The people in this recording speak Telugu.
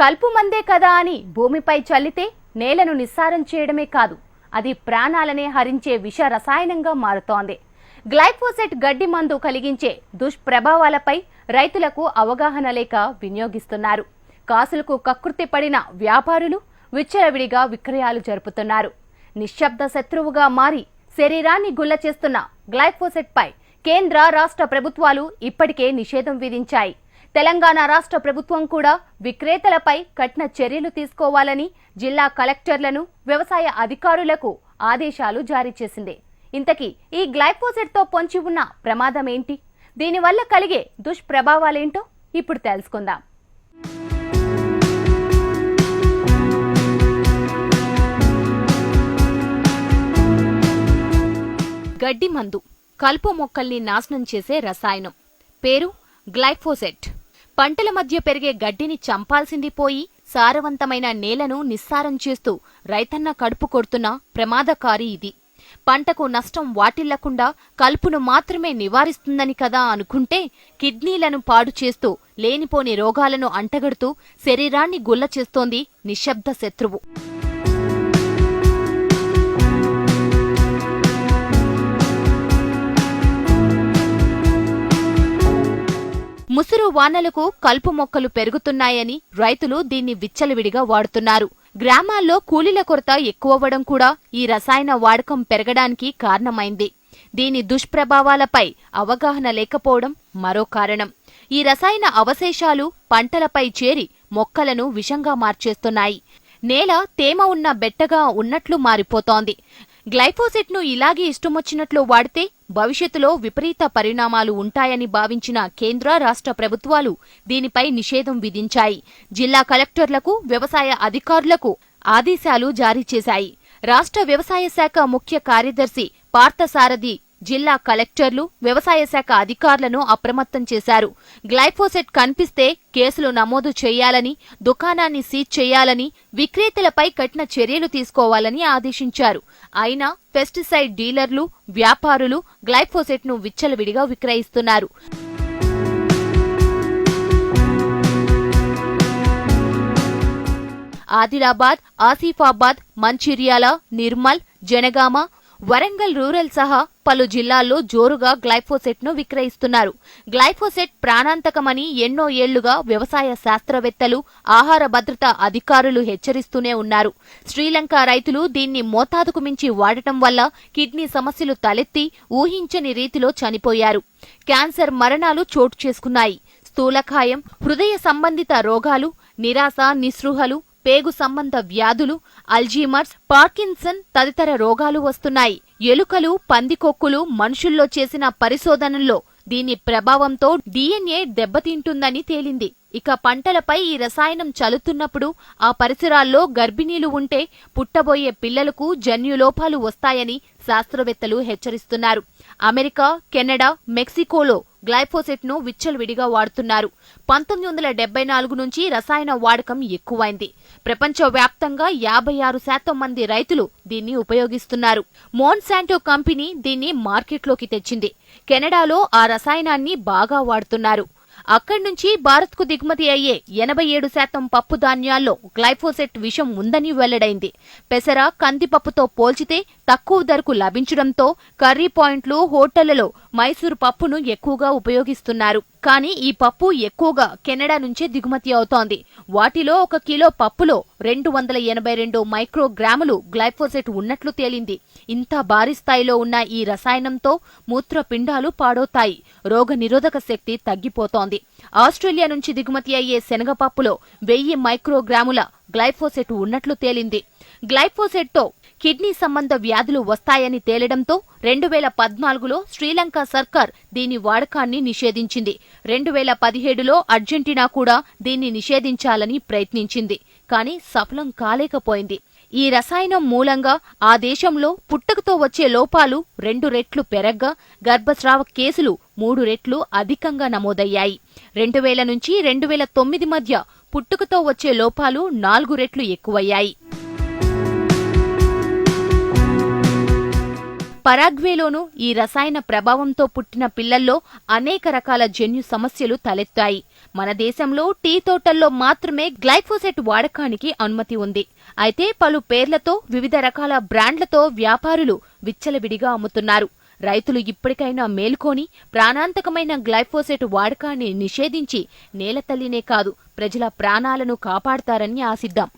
కలుపు మందే కదా అని భూమిపై చల్లితే నేలను నిస్సారం చేయడమే కాదు, అది ప్రాణాలనే హరించే విష రసాయనంగా మారుతోంది. గ్లైఫోసేట్ గడ్డి మందు కలిగించే దుష్ప్రభావాలపై రైతులకు అవగాహన లేక వినియోగిస్తున్నారు. కాసులకు కకృతి పడిన వ్యాపారులు విచ్చలవిడిగా విక్రయాలు జరుపుతున్నారు. నిశ్శబ్ద శత్రువుగా మారి శరీరాన్ని గుల్ల చేస్తున్న గ్లైఫోసేట్ పై కేంద్ర రాష్ట్ర ప్రభుత్వాలు ఇప్పటికే నిషేధం విధించాయి. తెలంగాణ రాష్ట్ర ప్రభుత్వం కూడా విక్రేతలపై కఠిన చర్యలు తీసుకోవాలని జిల్లా కలెక్టర్లను, వ్యవసాయ అధికారులకు ఆదేశాలు జారీ చేసింది. ఇంతకీ ఈ గ్లైఫోసేట్ తో పొంచి ఉన్న ప్రమాదం ఏంటి? దీనివల్ల కలిగే దుష్ప్రభావాలేంటో ఇప్పుడు తెలుసుకుందాం. గడ్డి మందు కలుపు మొక్కల్ని నాశనం చేసే రసాయనం. పేరు గ్లైఫోసేట్. పంటల మధ్య పెరిగే గడ్డిని చంపాల్సింది పోయి సారవంతమైన నేలను నిస్సారం చేస్తూ రైతన్న కడుపు కొడుతున్న ప్రమాదకారి ఇది. పంటకు నష్టం వాటిల్లకుండా కలుపును మాత్రమే నివారిస్తుందని కదా అనుకుంటే కిడ్నీలను పాడు చేస్తూ లేనిపోని రోగాలను అంటగడుతూ శరీరాన్ని గుల్ల చేస్తోంది నిశ్శబ్ద శత్రువు. ముసురు వానలకు కలుపు మొక్కలు పెరుగుతున్నాయని రైతులు దీన్ని విచ్చలవిడిగా వాడుతున్నారు. గ్రామాల్లో కూలీల కొరత ఎక్కువవ్వడం కూడా ఈ రసాయన వాడకం పెరగడానికి కారణమైంది. దీని దుష్ప్రభావాలపై అవగాహన లేకపోవడం మరో కారణం. ఈ రసాయన అవశేషాలు పంటలపై చేరి మొక్కలను విషంగా మార్చేస్తున్నాయి. నేల తేమ ఉన్న బెట్టగా ఉన్నట్లు మారిపోతోంది. గ్లైఫోసేట్ ను ఇలాగే ఇష్టమొచ్చినట్లు వాడితే భవిష్యత్తులో విపరీత పరిణామాలు ఉంటాయని భావించిన కేంద్ర రాష్ట్ర ప్రభుత్వాలు దీనిపై నిషేధం విధించాయి. జిల్లా కలెక్టర్లకు, వ్యవసాయ అధికారులకు ఆదేశాలు జారీ చేశాయి. రాష్ట్ర వ్యవసాయ శాఖ ముఖ్య కార్యదర్శి పార్థసారథి జిల్లా కలెక్టర్లు, వ్యవసాయ శాఖ అధికారులను అప్రమత్తం చేశారు. గ్లైఫోసేట్ కనిపిస్తే కేసులు నమోదు చేయాలని, దుకాణాన్ని సీజ్ చేయాలని, విక్రేతలపై కఠిన చర్యలు తీసుకోవాలని ఆదేశించారు. అయినా పెస్టిసైడ్ డీలర్లు, వ్యాపారులు గ్లైఫోసేట్ ను విచ్చలవిడిగా విక్రయిస్తున్నారు. ఆదిలాబాద్, ఆసిఫాబాద్, మంచిర్యాల, నిర్మల్, జనగామ, వరంగల్ రూరల్ సహా పలు జిల్లాల్లో జోరుగా గ్లైఫోసేట్ ను విక్రయిస్తున్నారు. గ్లైఫోసేట్ ప్రాణాంతకమని ఎన్నో ఏళ్లుగా వ్యవసాయ శాస్త్రవేత్తలు, ఆహార భద్రతా అధికారులు హెచ్చరిస్తూనే ఉన్నారు. శ్రీలంక రైతులు దీన్ని మోతాదుకు మించి వాడటం వల్ల కిడ్నీ సమస్యలు తలెత్తి ఊహించని రీతిలో చనిపోయారు. క్యాన్సర్ మరణాలు చోటు చేసుకున్నాయి. స్థూలకాయం, హృదయ సంబంధిత రోగాలు, నిరాశ, నిస్పృహలు, పేగు సంబంధ వ్యాధులు, అల్జీమర్స్, పార్కిన్సన్ తదితర రోగాలు వస్తున్నాయి. ఎలుకలు, పందికొక్కులు మనుషుల్లో చేసిన పరిశోధనల్లో దీని ప్రభావంతో DNA దెబ్బతింటుందని తేలింది. ఇక పంటలపై ఈ రసాయనం చల్లుతున్నప్పుడు ఆ పరిసరాల్లో గర్భిణీలు ఉంటే పుట్టబోయే పిల్లలకు జన్యులోపాలు వస్తాయని శాస్త్రవేత్తలు హెచ్చరిస్తున్నారు. అమెరికా, కెనడా, మెక్సికోలో గ్లైఫోసేట్ ను విచ్చలవిడిగా వాడుతున్నారు. 1974 నుంచి రసాయన వాడకం ఎక్కువైంది. ప్రపంచవ్యాప్తంగా 56% మంది రైతులు దీన్ని ఉపయోగిస్తున్నారు. మోన్సాంటో కంపెనీ దీన్ని మార్కెట్లోకి తెచ్చింది. కెనడాలో ఆ రసాయనాన్ని బాగా వాడుతున్నారు. అక్కడి నుంచి భారత్కు దిగుమతి అయ్యే 87% పప్పు ధాన్యాల్లో గ్లైఫోసేట్ విషం ఉందని వెల్లడైంది. పెసర, కందిపప్పుతో పోల్చితే తక్కువ ధరకు లభించడంతో కర్రీ పాయింట్లు, హోటళ్లలో మైసూరు పప్పును ఎక్కువగా ఉపయోగిస్తున్నారు. కానీ ఈ పప్పు ఎక్కువగా కెనడా నుంచే దిగుమతి అవుతోంది. వాటిలో 1 కిలో పప్పులో 282 మైక్రోగ్రాములు గ్లైఫోసేట్ ఉన్నట్లు తేలింది. ఇంత భారీ స్థాయిలో ఉన్న ఈ రసాయనంతో మూత్రపిండాలు పాడవుతాయి, రోగ నిరోధక శక్తి తగ్గిపోతోంది. ఆస్ట్రేలియా నుంచి దిగుమతి అయ్యే శనగపప్పులో 1000 మైక్రోగ్రాముల గ్లైఫోసేట్ ఉన్నట్లు తేలింది. గ్లైఫోసేట్తో కిడ్నీ సంబంధ వ్యాధులు వస్తాయని తేలడంతో 2014లో శ్రీలంక సర్కార్ దీని వాడకాన్ని నిషేధించింది. 2017లో అర్జెంటీనా కూడా దీన్ని నిషేధించాలని ప్రయత్నించింది. కానీ సఫలం కాలేకపోయింది. ఈ రసాయనం మూలంగా ఆ దేశంలో పుట్టుకతో వచ్చే లోపాలు 2 రెట్లు పెరగ్గా గర్భస్రావ కేసులు 3 రెట్లు అధికంగా నమోదయ్యాయి. 2000 నుంచి 2009 మధ్య పుట్టుకతో వచ్చే లోపాలు 4 రెట్లు ఎక్కువయ్యాయి. పరాగ్వేలోనూ ఈ రసాయన ప్రభావంతో పుట్టిన పిల్లల్లో అనేక రకాల జన్యు సమస్యలు తలెత్తాయి. మన దేశంలో టీ తోటల్లో మాత్రమే గ్లైఫోసేట్ వాడకానికి అనుమతి ఉంది. అయితే పలు పేర్లతో వివిధ రకాల బ్రాండ్లతో వ్యాపారులు విచ్చలవిడిగా అమ్ముతున్నారు. రైతులు ఇప్పటికైనా మేల్కొని ప్రాణాంతకమైన గ్లైఫోసేట్ వాడకాన్ని నిషేధించి నేలతల్లినే కాదు ప్రజల ప్రాణాలను కాపాడతారని ఆశిద్దాం.